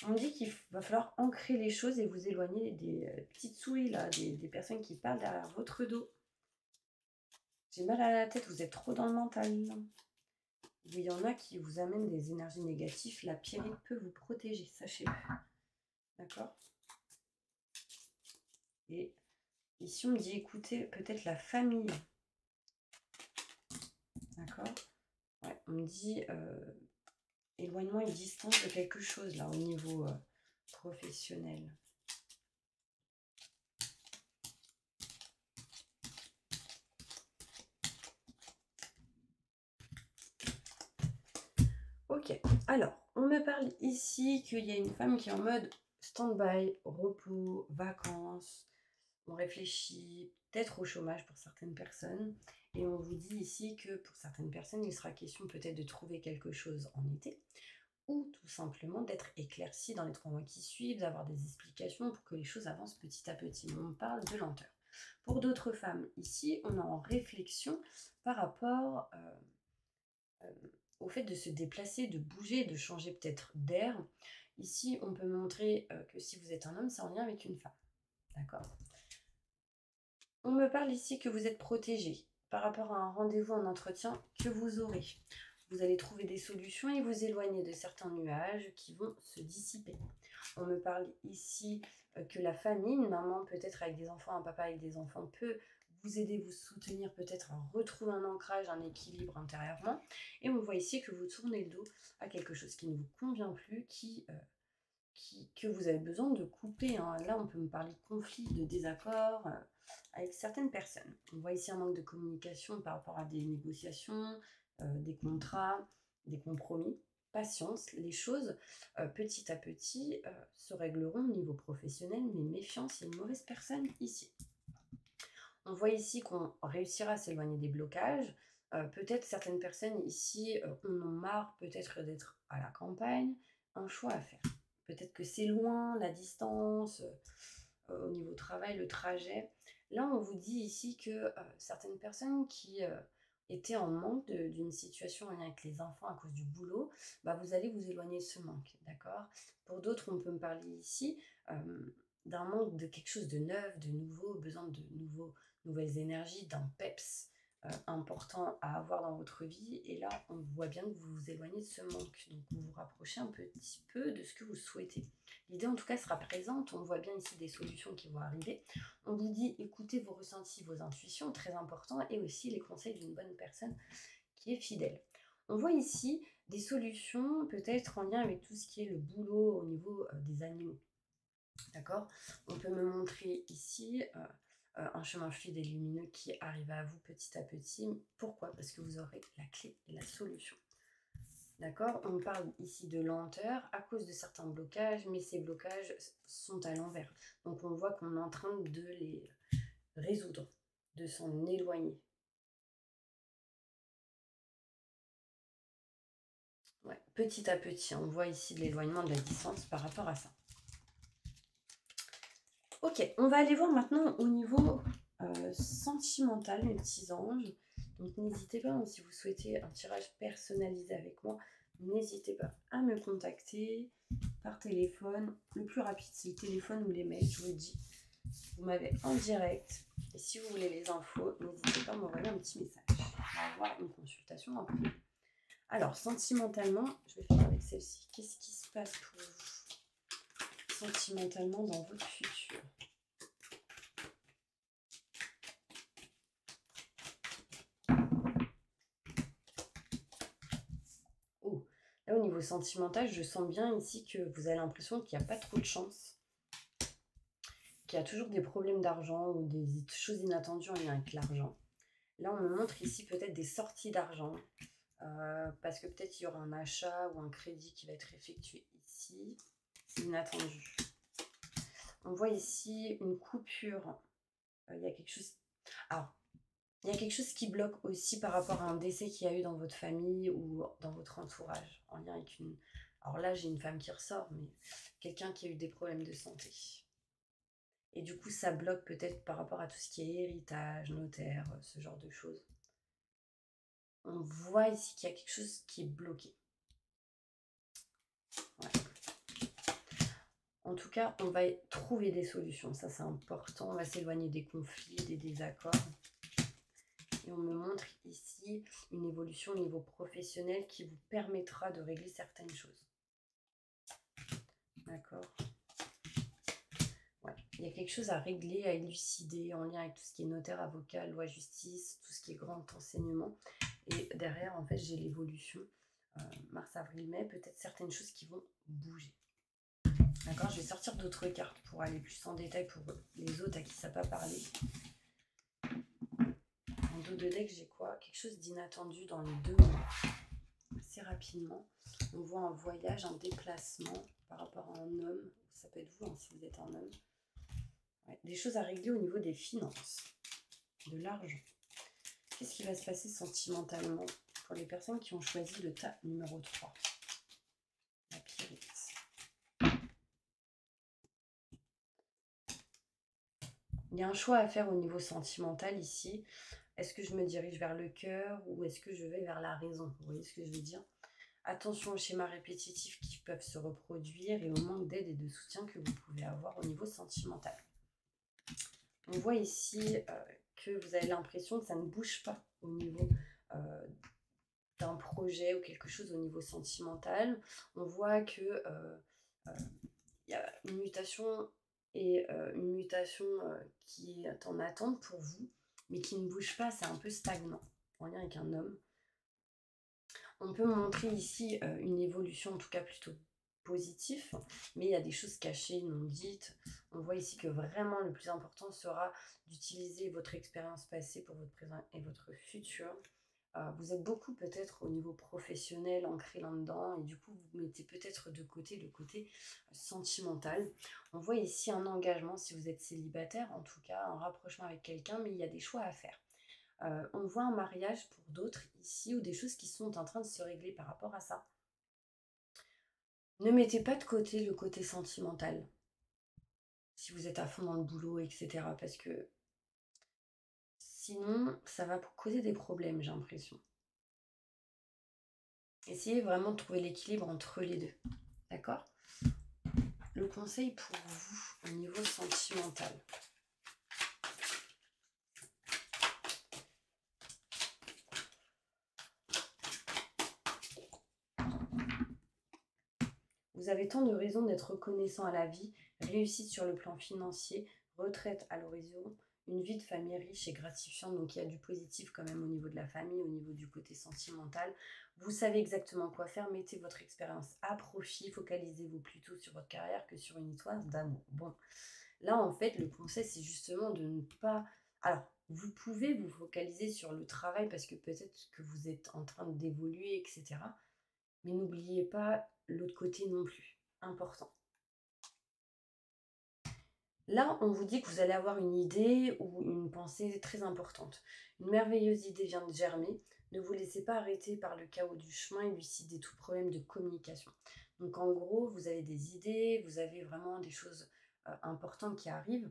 On dit qu'il va falloir ancrer les choses et vous éloigner des petites souris, là, des personnes qui parlent derrière votre dos. J'ai mal à la tête, vous êtes trop dans le mental. Il y en a qui vous amènent des énergies négatives. La Pyrite peut vous protéger, sachez-le. D'accord? Et ici, on me dit, écoutez, peut-être la famille. D'accord? Ouais, on me dit éloignement et distance de quelque chose, là, au niveau professionnel. Ok, alors, on me parle ici qu'il y a une femme qui est en mode stand-by, repos, vacances. On réfléchit peut-être au chômage pour certaines personnes. Et on vous dit ici que pour certaines personnes, il sera question peut-être de trouver quelque chose en été. Ou tout simplement d'être éclairci dans les 3 mois qui suivent, d'avoir des explications pour que les choses avancent petit à petit. On parle de lenteur. Pour d'autres femmes, ici, on est en réflexion par rapport au fait de se déplacer, de bouger, de changer peut-être d'air. Ici, on peut montrer que si vous êtes un homme, c'est en lien avec une femme. D'accord? On me parle ici que vous êtes protégé par rapport à un rendez-vous, un entretien que vous aurez. Vous allez trouver des solutions et vous éloigner de certains nuages qui vont se dissiper. On me parle ici que la famille, une maman peut-être avec des enfants, un papa avec des enfants, peut vous aider, vous soutenir, peut-être à retrouver un ancrage, un équilibre intérieurement. Et on voit ici que vous tournez le dos à quelque chose qui ne vous convient plus, que vous avez besoin de couper. Hein. Là, on peut me parler de conflit, de désaccord avec certaines personnes. On voit ici un manque de communication par rapport à des négociations, des contrats, des compromis. Patience, les choses petit à petit se régleront au niveau professionnel, mais méfiance, il y a une mauvaise personne ici. On voit ici qu'on réussira à s'éloigner des blocages. Peut-être certaines personnes ici en ont marre peut-être d'être à la campagne, un choix à faire. Peut-être que c'est loin, la distance, au niveau travail, le trajet. Là, on vous dit ici que certaines personnes qui étaient en manque d'une situation en lien avec les enfants à cause du boulot, bah, vous allez vous éloigner de ce manque, d'accord? Pour d'autres, on peut me parler ici d'un manque de quelque chose de neuf, de nouveau, besoin de nouvelles énergies, d'un peps important à avoir dans votre vie. Et là, on voit bien que vous vous éloignez de ce manque. Donc, vous vous rapprochez un petit peu de ce que vous souhaitez. L'idée, en tout cas, sera présente. On voit bien ici des solutions qui vont arriver. On vous dit, écoutez vos ressentis, vos intuitions, très important, et aussi les conseils d'une bonne personne qui est fidèle. On voit ici des solutions peut-être en lien avec tout ce qui est le boulot au niveau des animaux. D'accord? On peut me montrer ici un chemin fluide et lumineux qui arrive à vous petit à petit. Pourquoi? Parce que vous aurez la clé et la solution. D'accord? On parle ici de lenteur à cause de certains blocages, mais ces blocages sont à l'envers. Donc on voit qu'on est en train de les résoudre, de s'en éloigner. Ouais, petit à petit, on voit ici de l'éloignement, de la distance par rapport à ça. Ok, on va aller voir maintenant au niveau sentimental, mes petits anges. Donc n'hésitez pas, hein, si vous souhaitez un tirage personnalisé avec moi, n'hésitez pas à me contacter par téléphone. Le plus rapide, c'est le téléphone ou les mails, je vous le dis. Vous m'avez en direct. Et si vous voulez les infos, n'hésitez pas à m'envoyer un petit message. On va avoir une consultation en privé. Alors, sentimentalement, je vais faire avec celle-ci. Qu'est-ce qui se passe pour vous sentimentalement dans votre futur? Oh, là au niveau sentimental, je sens bien ici que vous avez l'impression qu'il n'y a pas trop de chance, qu'il y a toujours des problèmes d'argent ou des choses inattendues en lien avec l'argent. Là, on me montre ici peut-être des sorties d'argent, parce que peut-être il y aura un achat ou un crédit qui va être effectué ici. C'est inattendu. On voit ici une coupure. Il y a quelque chose... Alors, il y a quelque chose qui bloque aussi par rapport à un décès qu'il y a eu dans votre famille ou dans votre entourage, en lien avec une... Alors là, j'ai une femme qui ressort, mais quelqu'un qui a eu des problèmes de santé. Et du coup, ça bloque peut-être par rapport à tout ce qui est héritage, notaire, ce genre de choses. on voit ici qu'il y a quelque chose qui est bloqué. Ouais. En tout cas, on va trouver des solutions. Ça, c'est important. On va s'éloigner des conflits, des désaccords. Et on me montre ici une évolution au niveau professionnel qui vous permettra de régler certaines choses. D'accord? Ouais. Il y a quelque chose à régler, à élucider en lien avec tout ce qui est notaire, avocat, loi, justice, tout ce qui est grand enseignement. Et derrière, en fait, j'ai l'évolution. Mars, avril, mai, peut-être certaines choses qui vont bouger. D'accord, je vais sortir d'autres cartes pour aller plus en détail pour les autres à qui ça n'a pas parlé. En dos de deck, j'ai quoi? Quelque chose d'inattendu dans les 2 mois. Assez rapidement, on voit un voyage, un déplacement par rapport à un homme. Ça peut être vous hein, si vous êtes un homme. Ouais, des choses à régler au niveau des finances, de l'argent. Qu'est-ce qui va se passer sentimentalement pour les personnes qui ont choisi le tas numéro 3? La Pyrite. Il y a un choix à faire au niveau sentimental ici. Est-ce que je me dirige vers le cœur ou est-ce que je vais vers la raison? Vous voyez ce que je veux dire? Attention aux schémas répétitifs qui peuvent se reproduire et au manque d'aide et de soutien que vous pouvez avoir au niveau sentimental. On voit ici que vous avez l'impression que ça ne bouge pas au niveau d'un projet ou quelque chose au niveau sentimental. On voit que y a une mutation et une mutation qui est en attente pour vous, mais qui ne bouge pas, c'est un peu stagnant en lien avec un homme. On peut montrer ici une évolution, en tout cas plutôt positive, mais il y a des choses cachées, non dites. On voit ici que vraiment le plus important sera d'utiliser votre expérience passée pour votre présent et votre futur. Vous êtes beaucoup peut-être au niveau professionnel ancré là-dedans et du coup vous mettez peut-être de côté le côté sentimental. On voit ici un engagement si vous êtes célibataire, en tout cas un rapprochement avec quelqu'un, mais il y a des choix à faire. On voit un mariage pour d'autres ici ou des choses qui sont en train de se régler par rapport à ça. Ne mettez pas de côté le côté sentimental si vous êtes à fond dans le boulot, etc. Parce que sinon, ça va causer des problèmes, j'ai l'impression. Essayez vraiment de trouver l'équilibre entre les deux. D'accord? Le conseil pour vous au niveau sentimental. Vous avez tant de raisons d'être reconnaissant à la vie, réussite sur le plan financier, retraite à l'horizon, une vie de famille riche et gratifiante, donc il y a du positif quand même au niveau de la famille, au niveau du côté sentimental. Vous savez exactement quoi faire, mettez votre expérience à profit, focalisez-vous plutôt sur votre carrière que sur une histoire d'amour. Bon, là en fait le conseil c'est justement de ne pas... Alors, vous pouvez vous focaliser sur le travail parce que peut-être que vous êtes en train d'évoluer, etc. Mais n'oubliez pas l'autre côté non plus, important. Là, on vous dit que vous allez avoir une idée ou une pensée très importante. Une merveilleuse idée vient de germer. Ne vous laissez pas arrêter par le chaos du chemin et élucidez tout problème de communication. Donc en gros, vous avez des idées, vous avez vraiment des choses importantes qui arrivent,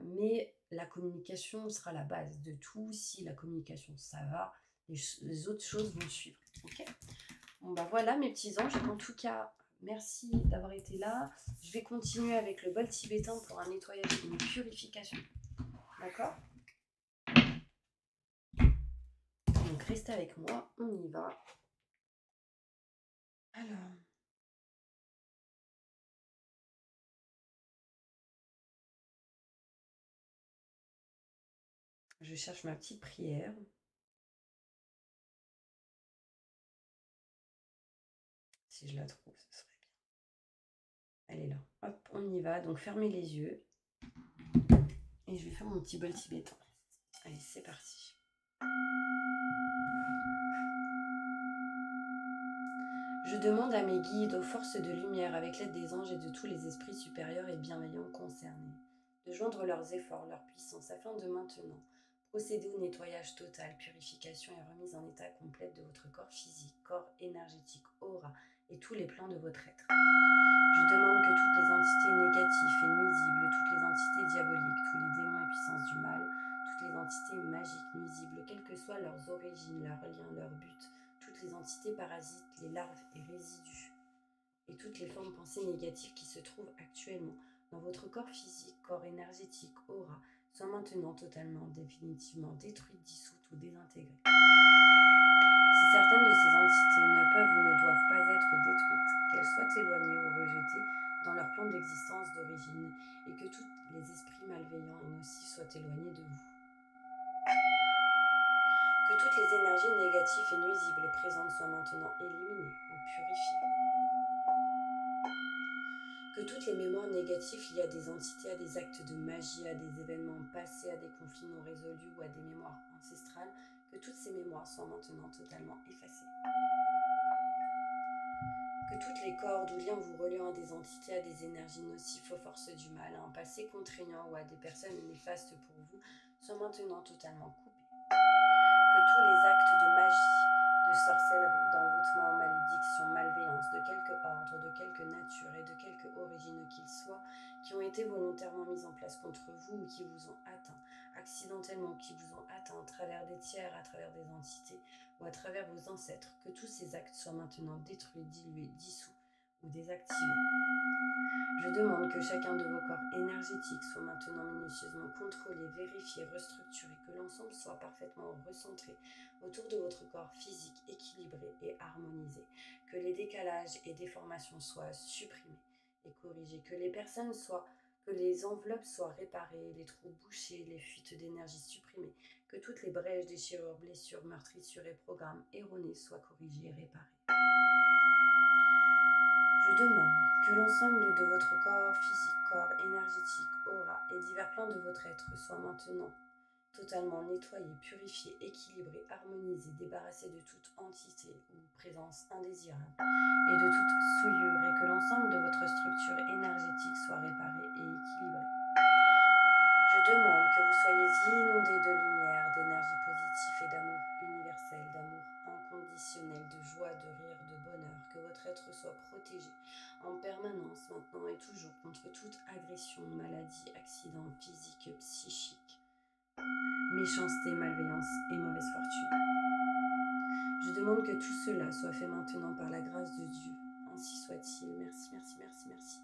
mais la communication sera la base de tout. Si la communication, ça va, les autres choses vont suivre. Ok ? Bon bah voilà mes petits anges, en tout cas merci d'avoir été là. Je vais continuer avec le bol tibétain pour un nettoyage et une purification. D'accord? Donc restez avec moi, on y va. Alors... je cherche ma petite prière. Si je la trouve, ce serait bien. Elle est là. Hop, on y va. Donc fermez les yeux. Et je vais faire mon petit bol tibétain. Allez, c'est parti. Je demande à mes guides, aux forces de lumière, avec l'aide des anges et de tous les esprits supérieurs et bienveillants concernés, de joindre leurs efforts, leur puissance, afin de maintenant procéder au nettoyage total, purification et remise en état complète de votre corps physique, corps énergétique, aura et tous les plans de votre être. Je demande que toutes les entités négatives et nuisibles, toutes les entités diaboliques, tous les démons et puissances du mal, toutes les entités magiques, nuisibles, quelle que soit soit leurs origines, leurs liens, leurs buts, toutes les entités parasites, les larves et résidus, et toutes les formes pensées négatives qui se trouvent actuellement dans votre corps physique, corps énergétique, aura, soient maintenant totalement, définitivement détruites, dissoutes ou désintégrées. Si certaines de ces entités ne peuvent ou ne doivent pas être détruites, qu'elles soient éloignées ou rejetées dans leur plan d'existence d'origine, et que tous les esprits malveillants et nocifs soient éloignés de vous. Que toutes les énergies négatives et nuisibles présentes soient maintenant éliminées ou purifiées. Que toutes les mémoires négatives liées à des entités, à des actes de magie, à des événements passés, à des conflits non résolus ou à des mémoires ancestrales, que toutes ces mémoires soient maintenant totalement effacées. Que toutes les cordes ou liens vous reliant à des entités, à des énergies nocives, aux forces du mal, à un passé contraignant ou à des personnes néfastes pour vous, soient maintenant totalement coupés. Que tous les actes de magie, de sorcellerie, d'envoûtement, malédiction, malveillance, de quelque ordre, de quelque nature et de quelque origine qu'ils soient, qui ont été volontairement mis en place contre vous ou qui vous ont atteint, accidentellement, qui vous ont atteint à travers des tiers, à travers des entités ou à travers vos ancêtres, que tous ces actes soient maintenant détruits, dilués, dissous ou désactivés. Je demande que chacun de vos corps énergétiques soit maintenant minutieusement contrôlé, vérifié, restructuré, que l'ensemble soit parfaitement recentré autour de votre corps physique, équilibré et harmonisé, que les décalages et déformations soient supprimés et corrigés, que les enveloppes soient réparées, les trous bouchés, les fuites d'énergie supprimées, que toutes les brèches, déchirures, blessures, meurtrissures et programmes erronés soient corrigés et réparés. Je demande que l'ensemble de votre corps physique, corps énergétique, aura et divers plans de votre être soient maintenant totalement nettoyés, purifiés, équilibrés, harmonisés, débarrassés de toute entité ou présence indésirable et de toute souillure, et que l'ensemble de votre structure énergétique soit réparé et équilibré. Je demande que vous soyez inondés de lumière, d'énergie positive et d'amour universel, d'amour inconditionnel, de joie, de rire, de bonheur, que votre être soit protégé en permanence, maintenant et toujours, contre toute agression, maladie, accident physique, psychique, méchanceté, malveillance et mauvaise fortune. Je demande que tout cela soit fait maintenant par la grâce de Dieu. Ainsi soit-il. Merci, merci, merci, merci.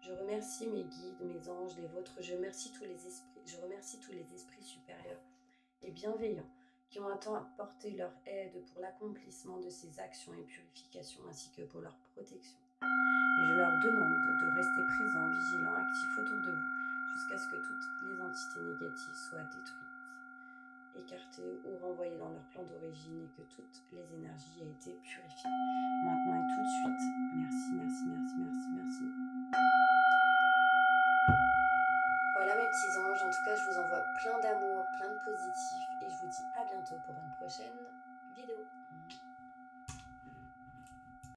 Je remercie mes guides, mes anges, les vôtres. Je remercie tous les esprits supérieurs et bienveillants qui ont apporté leur aide pour l'accomplissement de ces actions et purifications, ainsi que pour leur protection. Et je leur demande de rester présents, vigilants, actifs autour de vous, jusqu'à ce que toutes les entités négatives soient détruites, écartées ou renvoyées dans leur plan d'origine, et que toutes les énergies aient été purifiées. Maintenant et tout de suite. Merci, merci, merci, merci, merci. Voilà mes petits anges, en tout cas je vous envoie plein d'amour, plein de positif, et je vous dis à bientôt pour une prochaine